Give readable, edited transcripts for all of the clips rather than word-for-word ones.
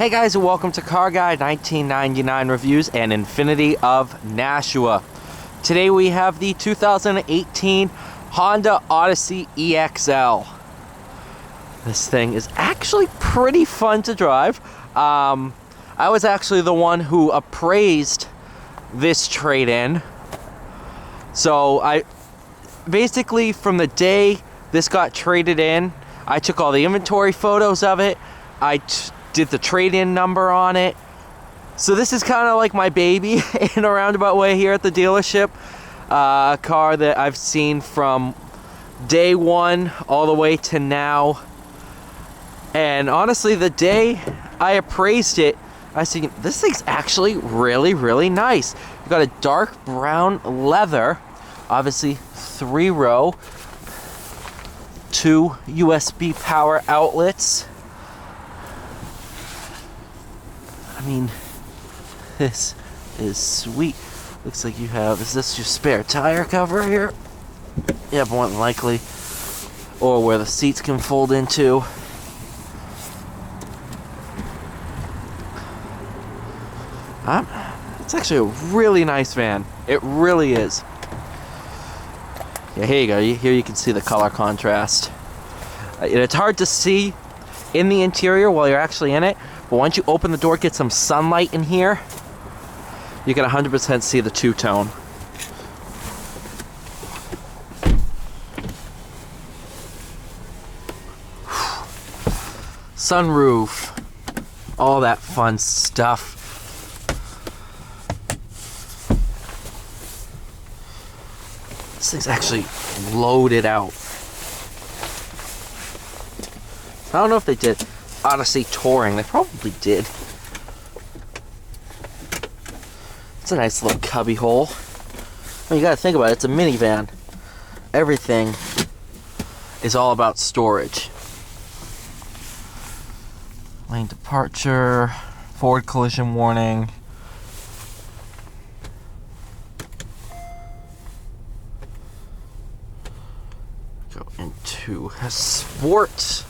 Hey guys, and welcome to Car Guy 1999 Reviews and Infinity of Nashua. Today we have the 2018 Honda Odyssey EXL. This thing is actually pretty fun to drive. I was actually the one who appraised this trade-in. So I basically, from the day this got traded in, I took all the inventory photos of it. I did the trade-in number on it. So this is kind of like my baby in a roundabout way here at the dealership. A car that I've seen from day one all the way to now. And honestly, the day I appraised it, I was thinking, this thing's actually really, really nice. You've got a dark brown leather, obviously 3-row, 2 USB power outlets. I mean, this is sweet. Looks like you have, is this your spare tire cover here? Yeah, more than likely. Or where the seats can fold into. It's actually a really nice van. It really is. Yeah, here you go. Here you can see the color contrast. It's hard to see in the interior while you're actually in it. But once you open the door, get some sunlight in here, you can 100% see the two-tone. Sunroof, all that fun stuff. This thing's actually loaded out. I don't know if they did Odyssey touring. They probably did. It's a nice little cubby hole. I mean, you gotta think about it. It's a minivan. Everything is all about storage. Lane departure, forward collision warning. Go into sport.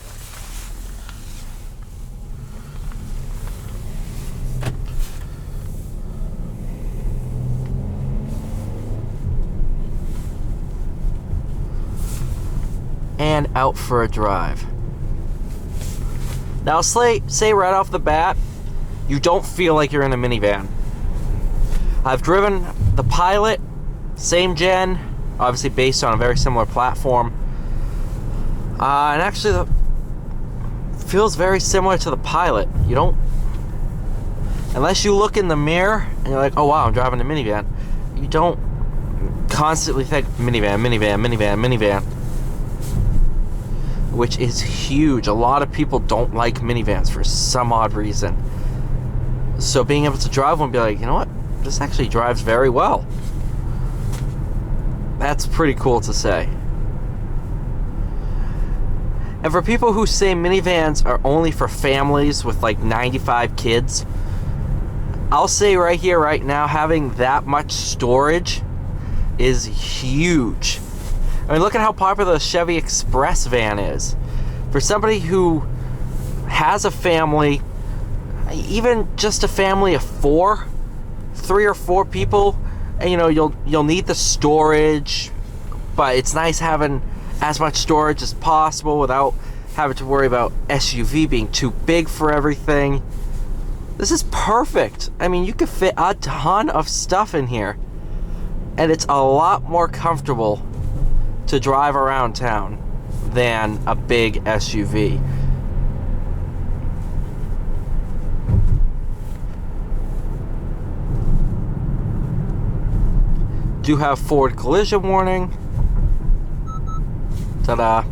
And out for a drive. Now, say right off the bat, you don't feel like you're in a minivan. I've driven the Pilot, same gen, obviously based on a very similar platform. And actually, it feels very similar to the Pilot. You don't, unless you look in the mirror and you're like, oh wow, I'm driving a minivan. You don't constantly think minivan, minivan, minivan, minivan. Which is huge. A lot of people don't like minivans for some odd reason. So being able to drive one and be like, you know what? This actually drives very well. That's pretty cool to say. And for people who say minivans are only for families with like 95 kids, I'll say right here, right now, having that much storage is huge. I mean, look at how popular the Chevy Express van is. For somebody who has a family, even just a family of 3 or 4 people, and you know, you'll need the storage, but it's nice having as much storage as possible without having to worry about SUV being too big for everything. This is perfect. I mean, you could fit a ton of stuff in here, and it's a lot more comfortable to drive around town than a big SUV. Do have forward collision warning. Ta-da.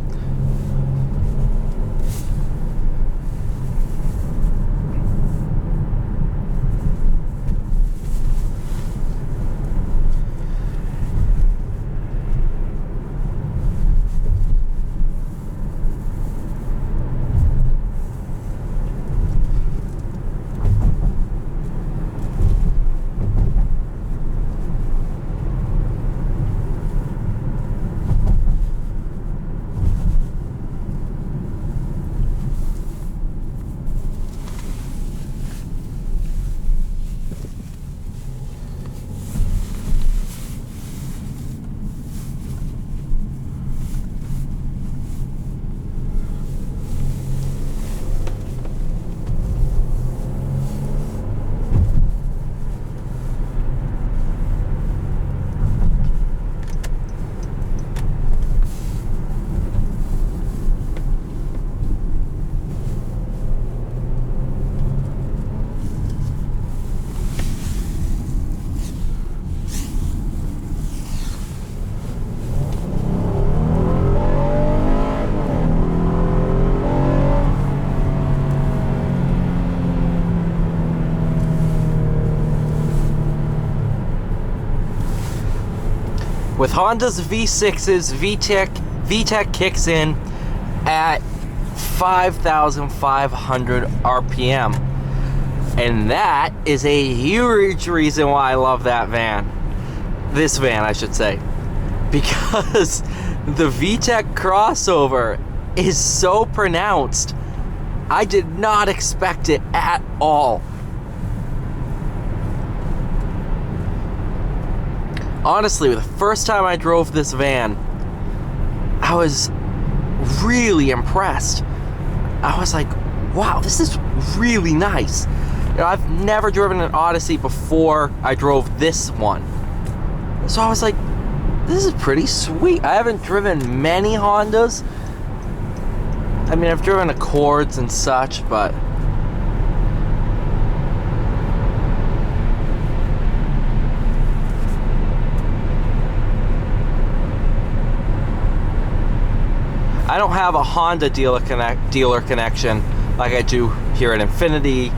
With Honda's V6s, VTEC kicks in at 5,500 RPM. And that is a huge reason why I love that van. This van, I should say. Because the VTEC crossover is so pronounced. I did not expect it at all. Honestly, the first time I drove this van, I was really impressed. I was like, wow, this is really nice. You know, I've never driven an Odyssey before I drove this one. So I was like, this is pretty sweet. I haven't driven many Hondas. I mean, I've driven Accords and such, but I don't have a Honda dealer connection like I do here at Infiniti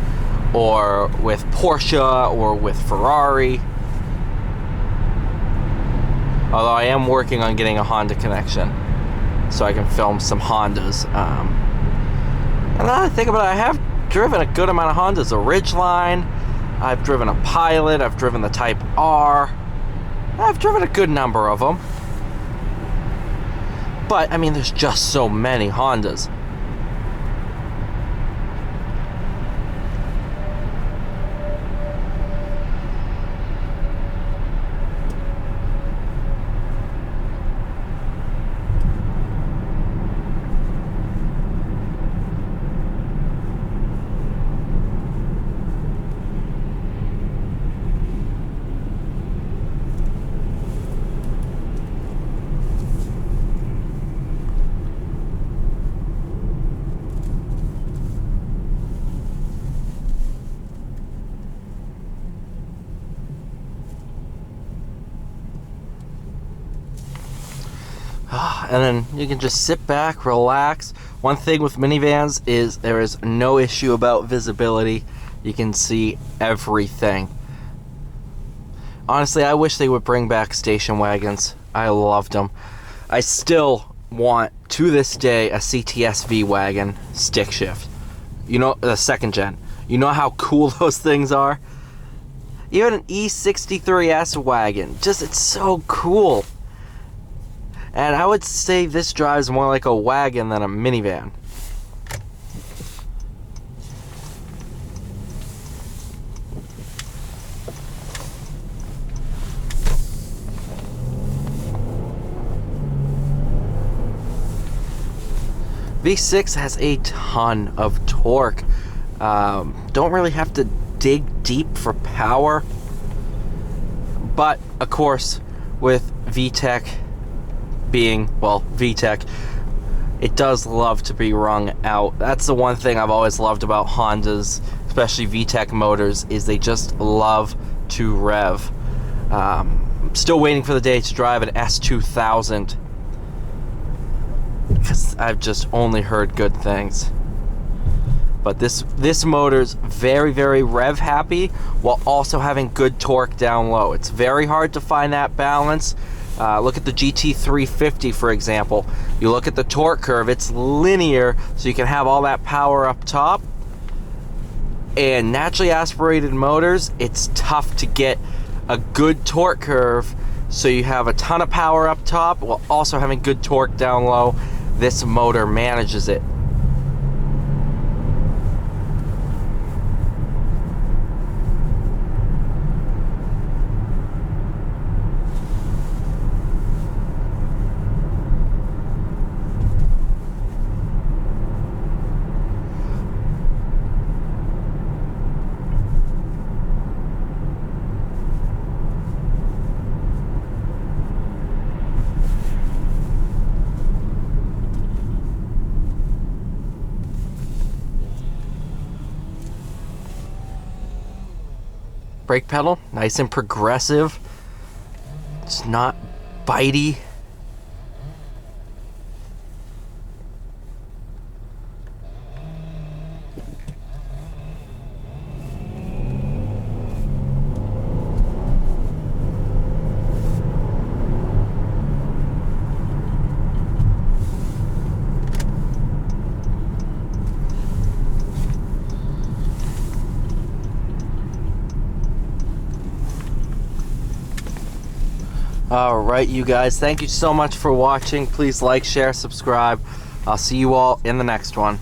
or with Porsche or with Ferrari. Although I am working on getting a Honda connection so I can film some Hondas. And now that I think about it, I have driven a good amount of Hondas. A Ridgeline, I've driven a Pilot, I've driven the Type R. I've driven a good number of them. But, I mean, there's just so many Hondas. And then you can just sit back, relax. One thing with minivans is there is no issue about visibility. You can see everything. Honestly, I wish they would bring back station wagons. I loved them. I still want, to this day, a CTS-V wagon stick shift. You know, the second gen. You know how cool those things are? Even an E63S wagon. Just, it's so cool. And I would say this drives more like a wagon than a minivan. V6 has a ton of torque. Don't really have to dig deep for power. But, of course, with VTEC being, well, VTEC, it does love to be wrung out. That's the one thing I've always loved about Hondas, especially VTEC motors, is they just love to rev. I'm still waiting for the day to drive an S2000 because I've just only heard good things. But this motor's very, very rev-happy while also having good torque down low. It's very hard to find that balance. Look at the GT350, for example. You look at the torque curve, it's linear, so you can have all that power up top. And naturally aspirated motors, it's tough to get a good torque curve, so you have a ton of power up top while also having good torque down low. This motor manages it. Brake pedal, nice and progressive. It's not bitey. Alright, you guys, thank you so much for watching. Please like, share, subscribe. I'll see you all in the next one.